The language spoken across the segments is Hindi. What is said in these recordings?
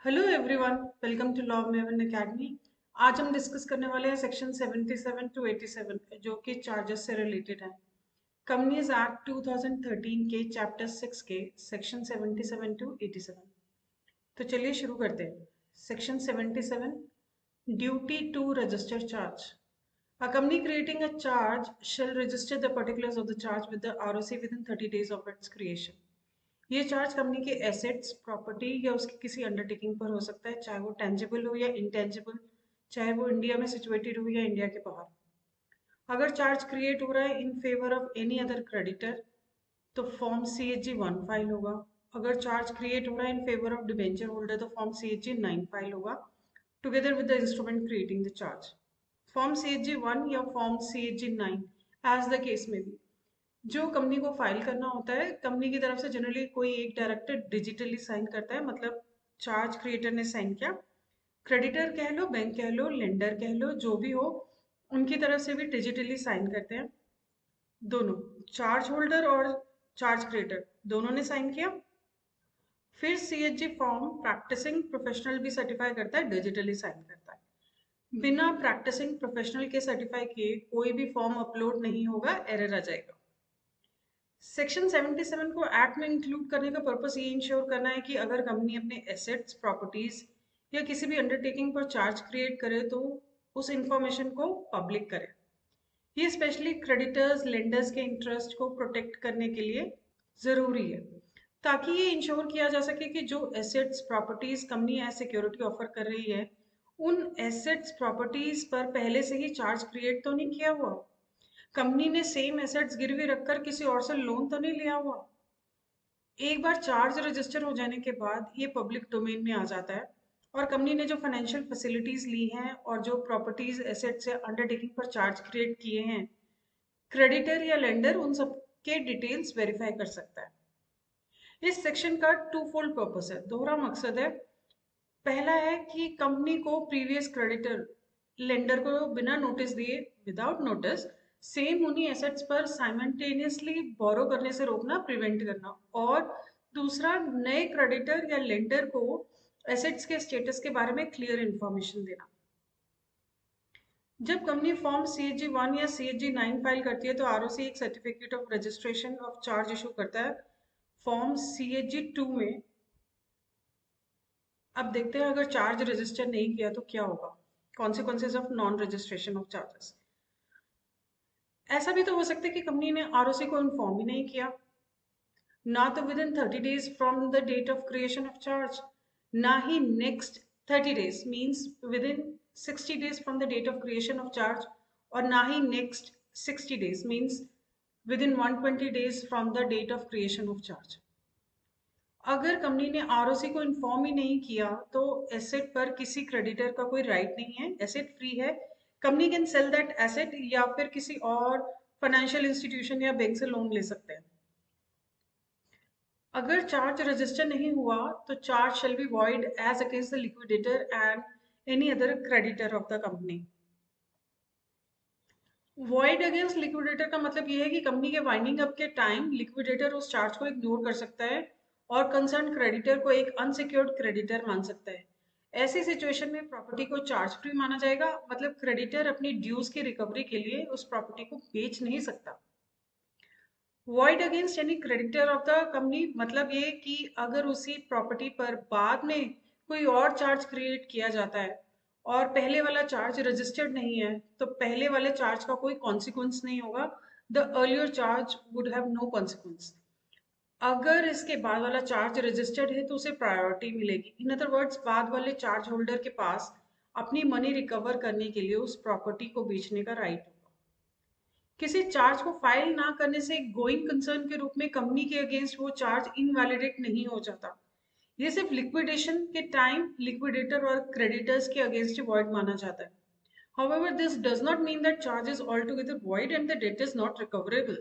Hello everyone, welcome to Law Maven Academy. आज हम डिस्कस करने वाले हैं सेक्शन 77 टू 87 जो कि चार्जेस से रिलेटेड है। कंपनीज एक्ट 2013 के चैप्टर 6 के सेक्शन 77 टू 87। तो चलिए शुरू करते हैं। Section 77, duty to register charge. A company creating a charge shall register the particulars of the charge with the ROC within 30 days of its creation. ये चार्ज कंपनी के एसेट्स, प्रॉपर्टी या उसकी किसी अंडरटेकिंग पर हो सकता है, चाहे वो टेंजिबल हो या इंटेंजिबल, चाहे वो इंडिया में सिचुएटेड हो या इंडिया के बाहर। अगर चार्ज क्रिएट हो रहा है in favour of any other creditor तो फॉर्म CHG 1 फाइल होगा। अगर चार्ज क्रिएट हो रहा है in favour of debenture holder तो फॉर्म CHG 9 फाइल होगा together with the instrument creating the charge. Form CHG 1 या form CHG 9 as the case में भी जो कंपनी को फाइल करना होता है, कंपनी की तरफ से जनरली कोई एक डायरेक्टर डिजिटली साइन करता है। मतलब चार्ज क्रिएटर ने साइन किया, क्रेडिटर कह लो, बैंक कह लो, लेंडर कह लो, जो भी हो, उनकी तरफ से भी डिजिटली साइन करते हैं। दोनों, चार्ज होल्डर और चार्ज क्रिएटर दोनों ने साइन किया। फिर CHG फॉर्म प्रैक्टिसिंग प्रोफेशनल भी सर्टिफाई करता है, डिजिटली साइन करता है। बिना प्रैक्टिसिंग प्रोफेशनल के सर्टिफाई किए कोई भी फॉर्म अपलोड नहीं होगा, एरर आ जाएगा। सेक्शन 77 को एक्ट में इंक्लूड करने का पर्पस ये इंश्योर करना है कि अगर कंपनी अपने एसेट्स, प्रॉपर्टीज या किसी भी अंडरटेकिंग पर चार्ज क्रिएट करे तो उस इंफॉर्मेशन को पब्लिक करे। ये स्पेशली क्रेडिटर्स, लेंडर्स के इंटरेस्ट को प्रोटेक्ट करने के लिए जरूरी है, ताकि ये इंश्योर किया जा सके कि जो assets, properties company as security offer कर रही है, उन एसेट्स, प्रॉपर्टीज पर पहले से ही चार्ज क्रिएट तो नहीं किया हुआ। कंपनी ने सेम एसेट्स गिरवी रखकर किसी और से लोन तो नहीं लिया हुआ। एक बार चार्ज रजिस्टर हो जाने के बाद ये पब्लिक डोमेन में आ जाता है और कंपनी ने जो फाइनेंशियल फैसिलिटीज ली हैं और जो प्रॉपर्टीज, एसेट्स या अंडरटेकिंग पर चार्ज क्रिएट किए हैं, क्रेडिटर या लेंडर उन सब के डिटेल्स वेरीफाई कर सकता है। इस सेक्शन का टू फोल्ड पर्पस है, दोहरा मकसद है। पहला है कि कंपनी को प्रीवियस क्रेडिटर, लेंडर को बिना नोटिस दिए, विदाउट नोटिस, सेम उन्हीं एसेट्स पर साइमल्टेनियसली बोरो करने से रोकना, प्रिवेंट करना। और दूसरा, नए क्रेडिटर या लेंडर को एसेट्स के स्टेटस के बारे में क्लियर इंफॉर्मेशन देना। जब कंपनी फॉर्म CHG 1 या CHG 9 फाइल करती है तो ROC एक certificate of registration of charge issue करता है। फॉर्म CHG 2 में अब देखते हैं अगर चार्ज रजिस्टर नहीं किया तो क्या होगा, consequences of non registration of charges. ऐसा भी तो हो सकता है कि कंपनी ने ROC को इन्फॉर्म ही नहीं किया, ना तो within 30 days from the date of creation of charge, ना ही next 30 days means within 60 days from the date of creation of charge, और ना ही next 60 days means within 120 days from the date of creation of charge. अगर कंपनी ने ROC को इन्फॉर्म ही नहीं किया तो एसेट पर किसी क्रेडिटर का कोई राइट नहीं है, एसेट फ्री है। Company can sell that asset या फिर किसी और फाइनेंशियल इंस्टीट्यूशन या बैंक से लोन ले सकते हैं। अगर चार्ज रजिस्टर नहीं हुआ तो charge shall be void as against the liquidator and any other creditor of the company. Void against liquidator का मतलब यह है कि कंपनी के वाइंडिंग अप के टाइम लिक्विडेटर उस चार्ज को इग्नोर कर सकता है और कंसर्न क्रेडिटर को एक अनसिक्योर्ड क्रेडिटर मान सकता है। ऐसी सिचुएशन में प्रॉपर्टी को चार्ज फ्री माना जाएगा, मतलब क्रेडिटर अपनी ड्यूज की रिकवरी के लिए उस प्रॉपर्टी को बेच नहीं सकता। वॉइड अगेंस्ट यानी क्रेडिटर ऑफ द कंपनी, मतलब ये कि अगर उसी प्रॉपर्टी पर बाद में कोई और चार्ज क्रिएट किया जाता है और पहले वाला चार्ज रजिस्टर्ड नहीं है तो पहले वाले चार्ज का कोई कॉन्सिक्वेंस नहीं होगा। The earlier charge would have no consequence. अगर इसके बाद वाला चार्ज रजिस्टर्ड है तो उसे प्रायोरिटी मिलेगी। इन अदर वर्ड्स, बाद वाले चार्ज होल्डर के पास अपनी मनी रिकवर करने के लिए उस प्रॉपर्टी को बेचने का राइट होगा। किसी चार्ज को फाइल ना करने से गोइंग कंसर्न के रूप में कंपनी के अगेंस्ट वो चार्ज इनवैलिडेट नहीं हो जाता। ये सिर्फ लिक्विडेशन के टाइम लिक्विडेटर और क्रेडिटर्स के अगेंस्ट वॉइड माना जाता है। However, this does not mean that charge is altogether void and the debt is not recoverable.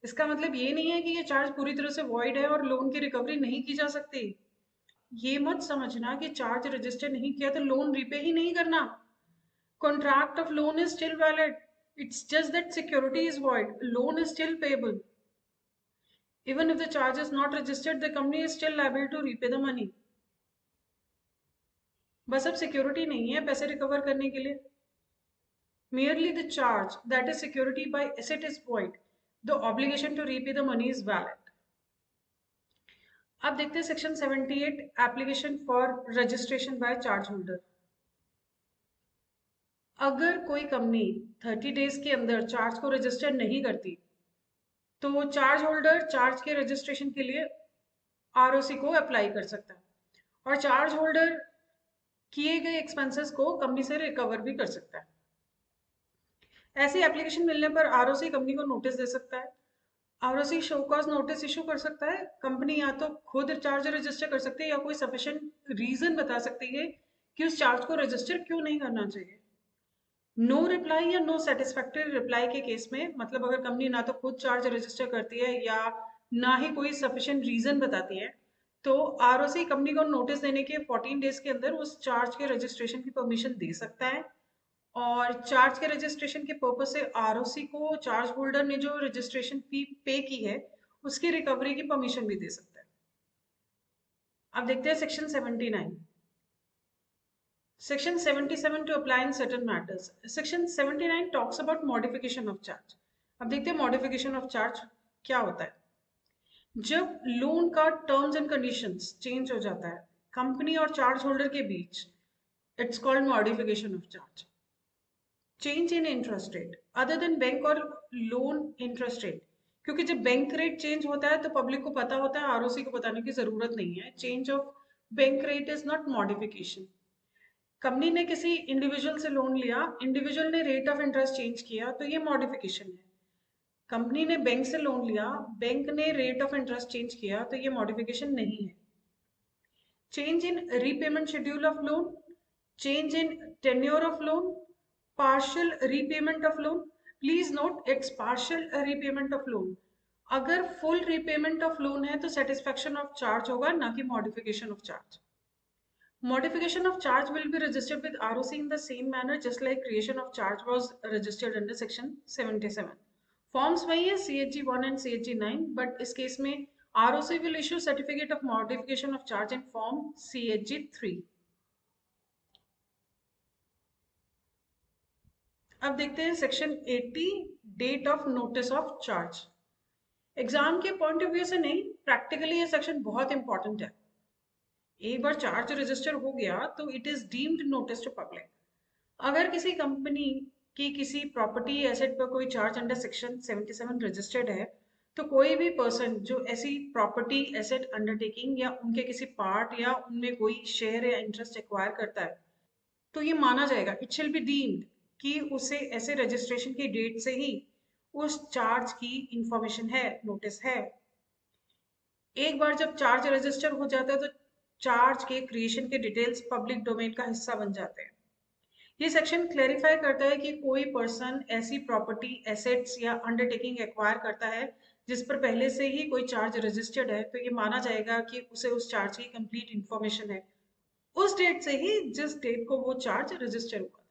इसका मतलब ये नहीं है कि ये चार्ज पूरी तरह से void है और लोन की रिकवरी नहीं की जा सकती। ये मत समझना कि चार्ज रजिस्टर नहीं किया तो लोन रीपे ही नहीं करना। Contract of loan is still valid. It's just that security is void. Loan is still payable. Even if the charge is not registered, the company is still liable to repay the money. बस अब सिक्योरिटी नहीं है पैसे रिकवर करने के लिए. Merely the charge, that is security by asset, is void. The obligation to repay the money is valid. अब देखते हैं section 78 application for registration by charge holder. अगर कोई कंपनी 30 डेज के अंदर चार्ज को रजिस्टर नहीं करती तो चार्ज होल्डर चार्ज के रजिस्ट्रेशन के लिए आरओसी को अप्लाई कर सकता है और चार्ज होल्डर किए गए एक्सपेंसेस को कंपनी से रिकवर भी कर सकता है. ऐसी एप्लीकेशन मिलने पर आरओसी कंपनी को नोटिस दे सकता है. ROC show cause notice issue कर सकता है. कंपनी या तो खुद चार्ज रजिस्टर कर सकती है या कोई सफिशिएंट रीजन बता सकती है कि उस चार्ज को रजिस्टर क्यों नहीं करना चाहिए. नो रिप्लाई या नो सेटिस्फैक्टरी रिप्लाई के केस में, मतलब अगर कंपनी ना तो खुद चार्ज रजिस्टर करती है या ना ही कोई सफिशिएंट रीजन बताती है, तो आरओसी कंपनी को नोटिस देने के 14 डेज के अंदर उस चार्ज के रजिस्ट्रेशन की परमिशन दे सकता है और चार्ज के रजिस्ट्रेशन के पर्पज से आरओसी को चार्ज होल्डर ने जो रजिस्ट्रेशन फी पे की है उसकी रिकवरी की परमिशन भी दे सकता है. अब देखते हैं section 79. Section 77 to apply in certain matters. Section 79 talks about modification of charge. अब देखते हैं modification of charge क्या होता है. जब लोन का टर्म्स एंड कंडीशंस चेंज हो जाता है कंपनी और चार्ज होल्डर के बीच, it's called modification of charge. Change in interest rate other than bank और लोन इंटरेस्ट रेट, क्योंकि जब बैंक रेट चेंज होता है तो पब्लिक को पता होता है, आरओसी को बताने की जरूरत नहीं है. Change of bank rate is not modification. Company ने किसी इंडिविजुअल से लोन लिया, इंडिविजुअल ने रेट ऑफ इंटरेस्ट चेंज किया तो ये मॉडिफिकेशन है. कंपनी ने बैंक से लोन लिया, बैंक ने रेट ऑफ इंटरेस्ट चेंज किया तो ये मॉडिफिकेशन नहीं है. Change in repayment schedule of loan, change in tenure of loan, partial repayment of loan. Please note it's partial repayment of loan. अगर फुल रीपेमेंट ऑफ लोन है तो सेटिस्फैक्शन ऑफ चार्ज होगा, ना कि modification of charge. Modification of charge will be registered with ROC in the same manner just like creation of charge was registered under section 77. Forms वही है CHG 1 and CHG 9, but इस केस में ROC will issue certificate of modification of charge in form CHG 3. अब देखते हैं section 80 date of notice of charge. Exam के पॉइंट ऑफ व्यू से नहीं, प्रैक्टिकली ये सेक्शन बहुत इंपॉर्टेंट है. एक बार चार्ज रजिस्टर हो गया तो it is deemed notice to public. अगर किसी कंपनी की किसी प्रॉपर्टी एसेट पर कोई चार्ज अंडर सेक्शन 77 रजिस्टर्ड है तो कोई भी पर्सन जो ऐसी प्रॉपर्टी एसेट अंडरटेकिंग या उनके किसी पार्ट या उनमें कोई शेयर या इंटरेस्ट एक्वायर करता है तो ये माना जाएगा, इट शिल बी डीम्ड कि उसे ऐसे रजिस्ट्रेशन की डेट से ही उस चार्ज की इंफॉर्मेशन है, नोटिस है. एक बार जब चार्ज रजिस्टर हो जाता है तो चार्ज के क्रिएशन के डिटेल्स पब्लिक डोमेन का हिस्सा बन जाते हैं. ये सेक्शन क्लैरिफाई करता है कि कोई पर्सन ऐसी प्रॉपर्टी एसेट्स या अंडरटेकिंग एक्वायर करता है जिस पर पहले से ही कोई चार्ज रजिस्टर्ड है तो ये माना जाएगा कि उसे उस चार्ज की कंप्लीट इंफॉर्मेशन है उस डेट से ही जिस डेट को वो चार्ज रजिस्टर हुआ था.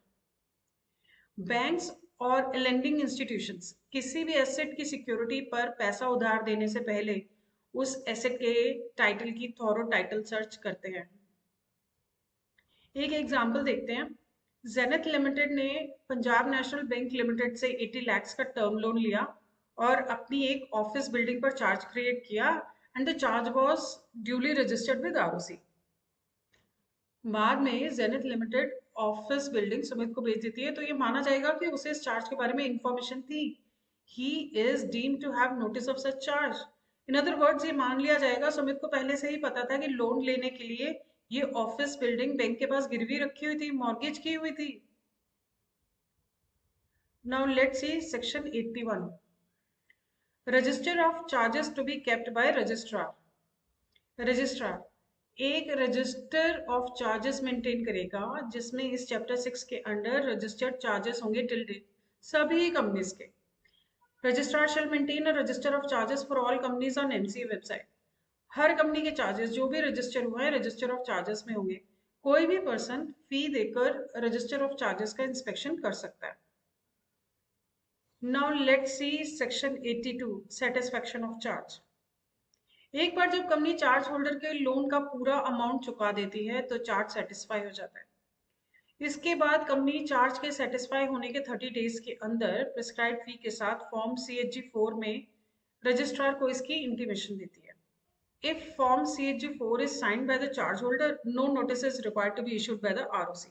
बैंक्स और लेंडिंग इंस्टीट्यूशंस किसी भी एसेट की सिक्योरिटी पर पैसा उधार देने से पहले उस एसेट के टाइटल की थॉरो टाइटल सर्च करते हैं. एक एग्जांपल देखते हैं. जेनिथ लिमिटेड ने पंजाब नेशनल बैंक लिमिटेड से 80 लाख का टर्म लोन लिया और अपनी एक ऑफिस बिल्डिंग पर चार्ज क्रिएट किया and the charge was duly registered with ROC. बाद में zenith limited office building Sumit को भेज देती है तो ये माना जाएगा कि उसे इस चार्ज के बारे में इंफॉर्मेशन थी. He is deemed to have notice of such charge. In other words ये मान लिया जाएगा सुमित को पहले से ही पता था कि लोन लेने के लिए ये ऑफिस बिल्डिंग बैंक के पास गिरवी रखी हुई थी, मॉर्गेज की हुई थी. Now let's see section 81. Register of charges to be kept by registrar. Registrar एक रजिस्टर ऑफ चार्जेस मेंटेन करेगा जिसमें इस चैप्टर 6 के अंडर रजिस्टर्ड चार्जेस होंगे टिल डेट सभी कंपनीज के. Registrar shall maintain a register of charges for all companies on MCA website. Her company के चार्जेस जो भी रजिस्टर हुआ है रजिस्टर ऑफ चार्जेस में होंगे. कोई भी पर्सन फी देकर रजिस्टर ऑफ चार्जेस का इंस्पेक्शन कर सकता है. Now let's see section 82 satisfaction of charge. एक बार जब कंपनी चार्ज होल्डर के लोन का पूरा अमाउंट चुका देती है तो चार्ज सेटिस्फाई हो जाता है। इसके बाद कंपनी चार्ज के सेटिस्फाई होने के 30 डेज के अंदर प्रिस्क्राइब फी के साथ फॉर्म CHG4 में रजिस्ट्रार को इसकी इंटीमेशन देती है। If Form CHG4 is signed by the charge holder, no notice is required to be issued by the ROC.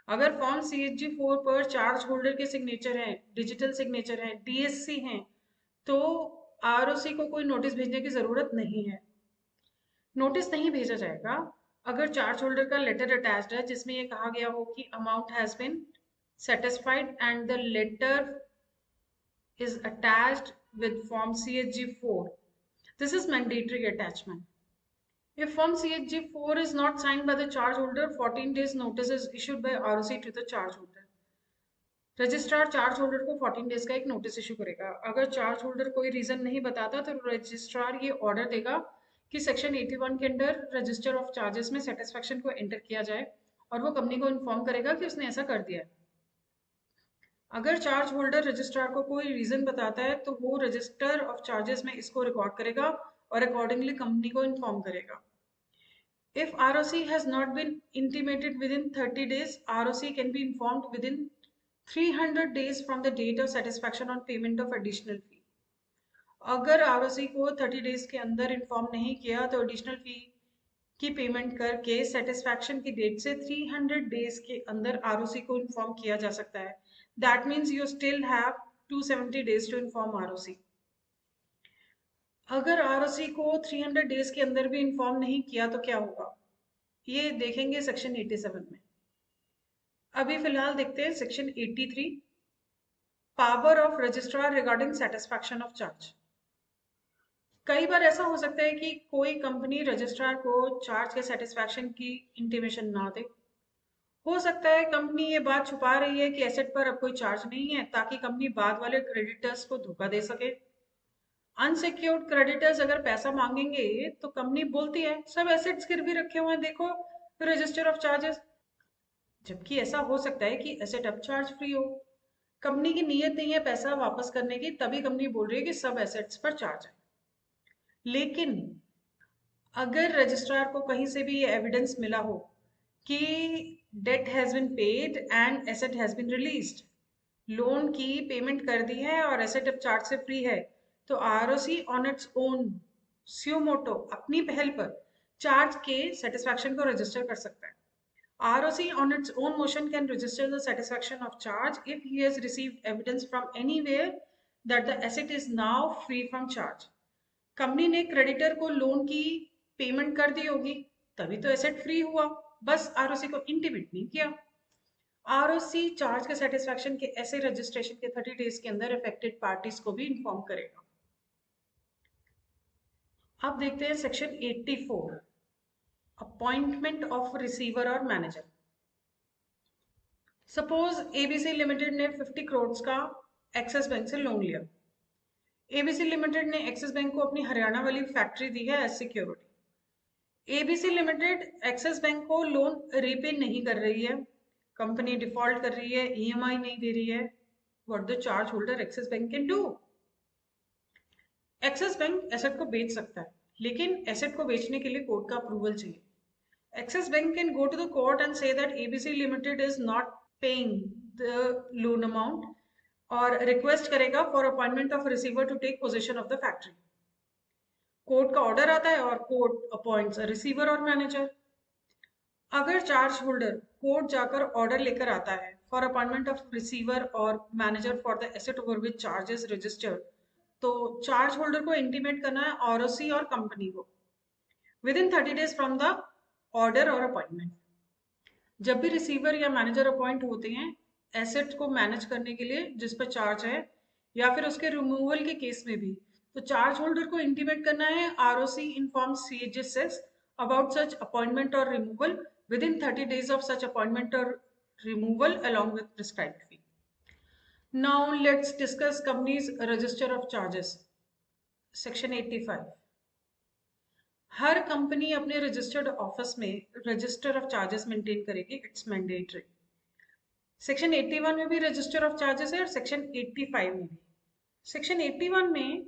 अगर फॉर्म CHG4 पर चार्ज होल्डर के सिग्नेचर हैं, डिजिटल सिग्नेचर हैं, DSC हैं, तो ROC को कोई नोटिस भेजने की जरूरत नहीं है। नोटिस नहीं भेजा जाएगा अगर चार्ज होल्डर का लेटर अटैच्ड है जिसमें यह कहा गया हो कि amount has been satisfied and the letter is attached with Form CHG4. This is mandatory attachment. If Form CHG4 is not signed by the charge holder, 14 days notice is issued by ROC to the charge holder. Registrar charge holder को 14 डेज का एक नोटिस इशू करेगा। अगर चार्ज होल्डर कोई रीजन नहीं बताता तो रजिस्ट्रार ये ऑर्डर देगा कि सेक्शन 81 के अंडर रजिस्टर ऑफ चार्जेस में सेटिस्फैक्शन को एंटर किया जाए और वो कंपनी को इन्फॉर्म करेगा कि उसने ऐसा कर दिया है। अगर चार्ज होल्डर रजिस्ट्रार को कोई रीजन बताता है तो वो रजिस्टर ऑफ चार्जेस में इसको रिकॉर्ड करेगा और अकॉर्डिंगली कंपनी को इन्फॉर्म करेगा। If ROC has not been intimated within 30 days, ROC can be informed within 300 days from the date of satisfaction on payment of additional fee. अगर ROC को 30 डेज के अंदर इन्फॉर्म नहीं किया तो एडिशनल फी की पेमेंट करके सेटिस्फैक्शन की डेट से 300 डेज के अंदर ROC को इन्फॉर्म किया जा सकता है। That means you still have 270 days to inform ROC. अगर ROC को 300 डेज के अंदर भी इन्फॉर्म नहीं किया तो क्या होगा, ये देखेंगे सेक्शन 87 में। अभी फिलहाल देखते हैं section 83, power of registrar regarding satisfaction of charge. कई बार ऐसा हो सकता है कि कोई कंपनी रजिस्ट्रार को चार्ज के सेटिस्फैक्शन की इंटीमेशन ना दे। हो सकता है कंपनी ये बात छुपा रही है कि एसेट पर अब कोई चार्ज नहीं है ताकि कंपनी बाद वाले क्रेडिटर्स को धोखा दे सके। अनसिक्योर्ड क्रेडिटर्स अगर पैसा मांगेंगे तो कंपनी बोलती है सब एसेट्स गिरवी रखे हुए हैं, देखो रजिस्टर ऑफ चार्जेस। जबकि ऐसा हो सकता है कि एसेट अब चार्ज फ्री हो, कंपनी की नीयत नहीं है पैसा वापस करने की, तभी कंपनी बोल रही है कि सब एसेट्स पर चार्ज है। लेकिन अगर रजिस्ट्रार को कहीं से भी ये एविडेंस मिला हो कि debt has been paid and asset has been released, loan की पेमेंट कर दी है और एसेट अब चार्ज से फ्री है, तो ROC ऑन इट्स ओन स्यू मोटो अपनी पहल पर चार्ज के सेटिस्फैक्शन को रजिस्टर कर सकता है। ROC on its own motion can register the satisfaction of charge if he has received evidence from anywhere that the asset is now free from charge. Company ने क्रेडिटर को लोन की पेमेंट कर दी होगी तभी तो एसेट फ्री हुआ, बस ROC को इंटीमेट नहीं किया। ROC चार्ज के सेटिस्फैक्शन के ऐसे रजिस्ट्रेशन के 30 डेज के अंदर अफेक्टेड पार्टीज को भी इन्फॉर्म करेगा। अब देखते हैं सेक्शन 84, अपॉइंटमेंट ऑफ रिसीवर और मैनेजर। सपोज ABC लिमिटेड ने 50 करोड़ का एक्सिस बैंक से लोन लिया। ABC लिमिटेड ने एक्सिस बैंक को अपनी हरियाणा वाली फैक्ट्री दी है as security. ABC limited Axis bank को लोन रीपे नहीं कर रही है, कंपनी डिफॉल्ट कर रही है, EMI नहीं दे रही है। What the charge holder axis bank can do? Axis bank asset को बेच सकता है, लेकिन एसेट को बेचने के लिए कोर्ट का अप्रूवल चाहिए। Axis Bank can go to the court and say that ABC Limited is not paying the loan amount और रिक्वेस्ट करेगा for appointment of receiver to take position of the factory. Court का ऑर्डर आता है और कोर्ट अपॉइंट्स रिसीवर और मैनेजर। अगर चार्ज होल्डर कोर्ट जाकर ऑर्डर लेकर आता है फॉर अपॉइंटमेंट ऑफ रिसीवर और manager for the asset over which charge is registered, तो चार्ज होल्डर को इंटीमेट करना है ROC और कंपनी को within 30 days from the order और अपॉइंटमेंट। जब भी रिसीवर या मैनेजर अपॉइंट होते हैं एसेट को मैनेज करने के लिए जिस पर चार्ज है या फिर उसके रिमूवल के केस में भी, तो चार्ज होल्डर को इंटीमेट करना है ROC informs CHG6 about such appointment और removal within 30 days of such appointment और removal along with prescribed fee. Now let's discuss companies register of charges. Section 85, हर कंपनी अपने रजिस्टर्ड ऑफिस में रजिस्टर ऑफ चार्जेस मेंटेन करेगी, इट्स मैंडेटरी। सेक्शन 81 में भी रजिस्टर ऑफ चार्जेस है और सेक्शन 85 में भी। सेक्शन 81 में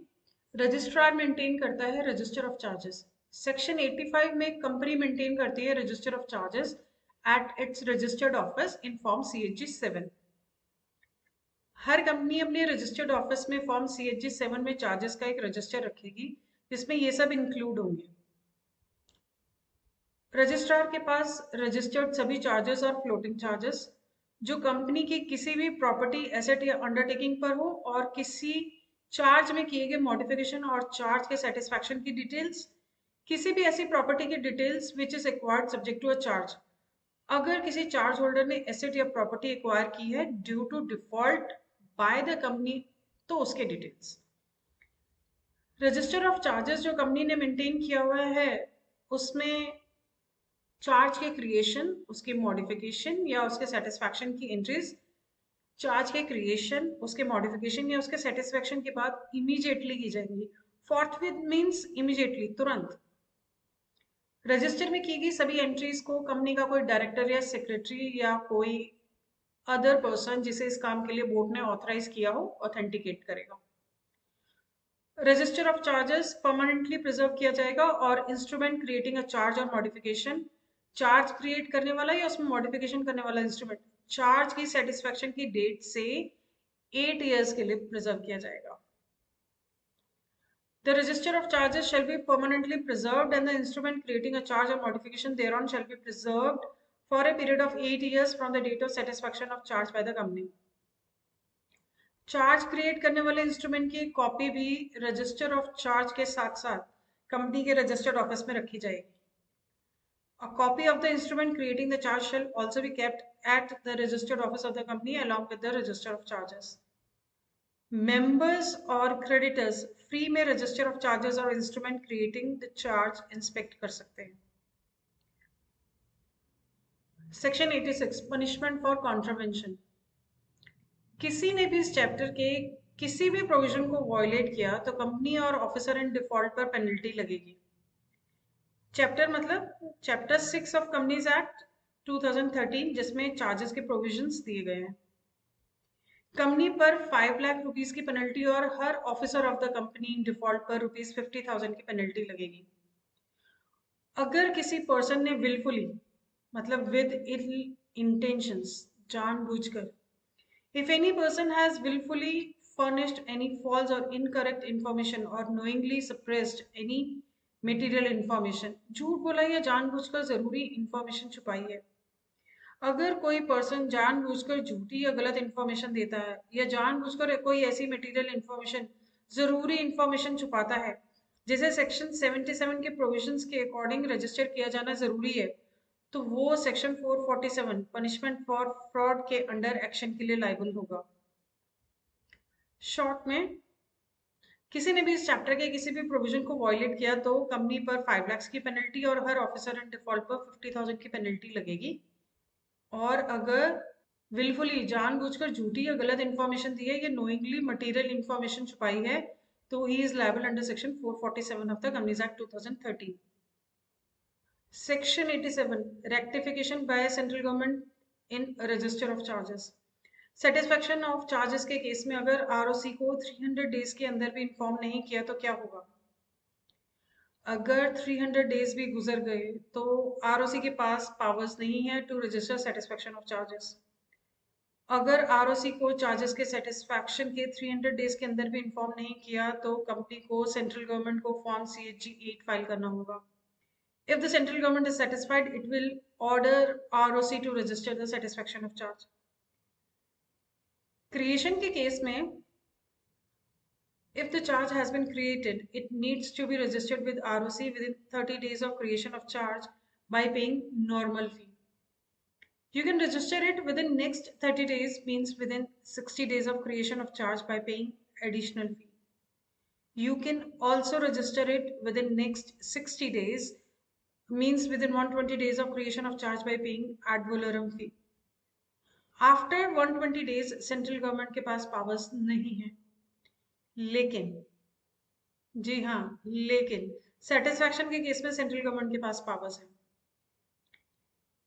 रजिस्ट्रार मेंटेन करता है रजिस्टर ऑफ चार्जेस। सेक्शन 85 में कंपनी मेंटेन करती है register of charges at its registered office in form CHG 7। Her company अपने रजिस्टर्ड ऑफिस में फॉर्म CHG 7 में चार्जेस का एक रजिस्टर रखेगी जिसमें ये सब इंक्लूड होंगे। रजिस्ट्रार के पास रजिस्टर्ड सभी चार्जेस और फ्लोटिंग चार्जेस जो कंपनी की किसी भी प्रॉपर्टी एसेट या अंडरटेकिंग पर हो और किसी चार्ज में किए गए मॉडिफिकेशन और चार्ज के सेटिस्फैक्शन की डिटेल्स, किसी भी ऐसी प्रॉपर्टी की details which is acquired subject to a charge. अगर किसी चार्ज होल्डर ने एसेट या प्रॉपर्टी एक्वायर की है due to default by the company तो उसके डिटेल्स। रजिस्टर ऑफ चार्जेस जो कंपनी ने मेंटेन किया हुआ है उसमें चार्ज के क्रिएशन, उसके मॉडिफिकेशन या उसके सेटिस्फैक्शन की एंट्रीज, चार्ज के क्रिएशन, उसके मॉडिफिकेशन या उसके सेटिस्फैक्शन के बाद इमीडिएटली की जाएंगी। फोर्थविथ मींस इमीडिएटली, तुरंत। रजिस्टर में की गई सभी एंट्रीज को कंपनी का कोई डायरेक्टर या सेक्रेटरी या कोई अदर पर्सन जिसे इस काम के लिए बोर्ड ने ऑथराइज किया हो ऑथेंटिकेट करेगा। Register of charges permanently preserve किया जाएगा और इंस्ट्रूमेंट क्रिएटिंग अ चार्ज और मॉडिफिकेशन, चार्ज क्रिएट करने वाला या उसमें मॉडिफिकेशन करने वाला इंस्ट्रूमेंट चार्ज की सेटिस्फैक्शन की डेट से 8 years के लिए प्रिजर्व किया जाएगा। The register of charges shall be permanently preserved and the instrument creating a charge or modification thereon shall be preserved for a period of 8 years from the date of satisfaction of charge by the company. Charge create करने वाले इंस्ट्रूमेंट की कॉपी भी रजिस्टर ऑफ चार्ज के साथ साथ कंपनी के रजिस्टर्ड ऑफिस में रखी जाएगी। A copy of the instrument creating the charge shall also be kept at the registered office of the company along with the register of charges. Members और creditors फ्री में रजिस्टर ऑफ चार्जेस और instrument creating the charge inspect कर सकते हैं। Section 86 punishment for contravention. किसी ने भी इस चैप्टर के किसी भी प्रोविजन को वायलेट किया तो कंपनी और ऑफिसर इन डिफॉल्ट पर पेनल्टी लगेगी। चैप्टर मतलब चैप्टर 6 ऑफ कंपनीज एक्ट 2013 जिसमें चार्जेस के प्रोविजंस दिए गए हैं। कंपनी पर 5 लाख रुपीस की पेनल्टी और हर officer of the company in default पर ₹50,000 की पेनल्टी लगेगी। अगर किसी पर्सन ने विलफुली मतलब विद इल इंटेंशंस, जानबूझकर, if any person has willfully furnished any false or incorrect information or knowingly suppressed any material information, झूठ बोला या जानबूझकर जरूरी इंफॉर्मेशन छुपाई है। अगर कोई पर्सन जानबूझकर झूठी या गलत इंफॉर्मेशन देता है या जानबूझकर कोई ऐसी मटेरियल इंफॉर्मेशन, जरूरी इंफॉर्मेशन छुपाता है जिसे सेक्शन 77 के प्रोविजंस के अकॉर्डिंग रजिस्टर किया जाना जरूरी है तो वो सेक्शन 447 पनिशमेंट फॉर फ्रॉड के अंडर एक्शन के लिए लायबल होगा। शॉर्ट में किसी ने भी इस चैप्टर के किसी भी प्रोविजन को वायलेट किया तो कंपनी पर 5 लाख की पेनल्टी और हर ऑफिसर इन डिफॉल्ट पर 50,000 की पेनल्टी लगेगी। और अगर विलफुली जानबूझकर झूठी या गलत इंफॉर्मेशन दी है या नोइंगली मटेरियल इंफॉर्मेशन छुपाई है तो he is liable under section 447 of the companies act 2013। Section 87 rectification by central government in register of charges। Satisfaction of charges के केस में अगर आरओसी को 300 डेज के अंदर भी इन्फॉर्म नहीं किया तो क्या होगा? अगर 300 डेज भी गुजर गए तो आरओसी के पास पावर्स नहीं है to register satisfaction of charges. अगर आरओसी को चार्जेस के सेटिस्फैक्शन के 300 डेज के अंदर भी इन्फॉर्म नहीं किया तो कंपनी को सेंट्रल गवर्नमेंट को फॉर्म CHG 8 फाइल करना होगा। If the central government is satisfied, it will order ROC to register the satisfaction of charge. Creation के केस में, if the charge has been created, it needs to be registered with ROC within 30 days of creation of charge by paying normal fee. You can register it within next 30 days means within 60 days of creation of charge by paying additional fee. You can also register it within next 60 days means within 120 days of creation of charge by paying ad valorem fee. After 120 days central government के पास पावर्स नहीं है, लेकिन जी हाँ लेकिन सेटिस्फैक्शन के केस में सेंट्रल गवर्नमेंट के पास पावर्स है।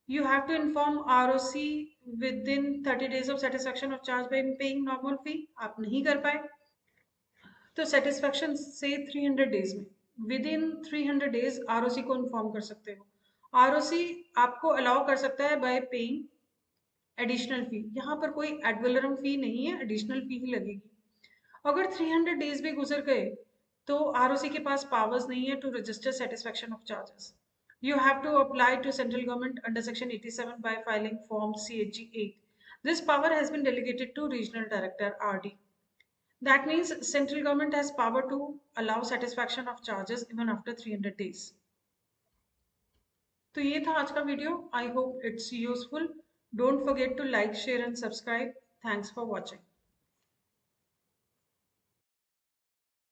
You have to inform ROC within 30 days of satisfaction of charge by paying normal fee। आप नहीं कर पाए तो सेटिस्फेक्शन से 300 डेज में, विद इन 300 डेज आरओसी को इन्फॉर्म कर सकते हो। आरओसी आपको अलाउ कर सकता है बाय पेइंग एडिशनल फी। यहाँ पर कोई एडवलरम फी नहीं है, एडिशनल फी ही लगेगी। अगर 300 डेज भी गुजर गए तो आरओसी के पास पावर्स नहीं है to register satisfaction of charges. You have to apply to central government under section 87 by filing form CHG 8. This power has been delegated to regional director RD. That means central government has power to allow satisfaction of charges even after 300 days. तो ये था आज का video. I hope it's useful. Don't forget to like, share and subscribe. Thanks for watching.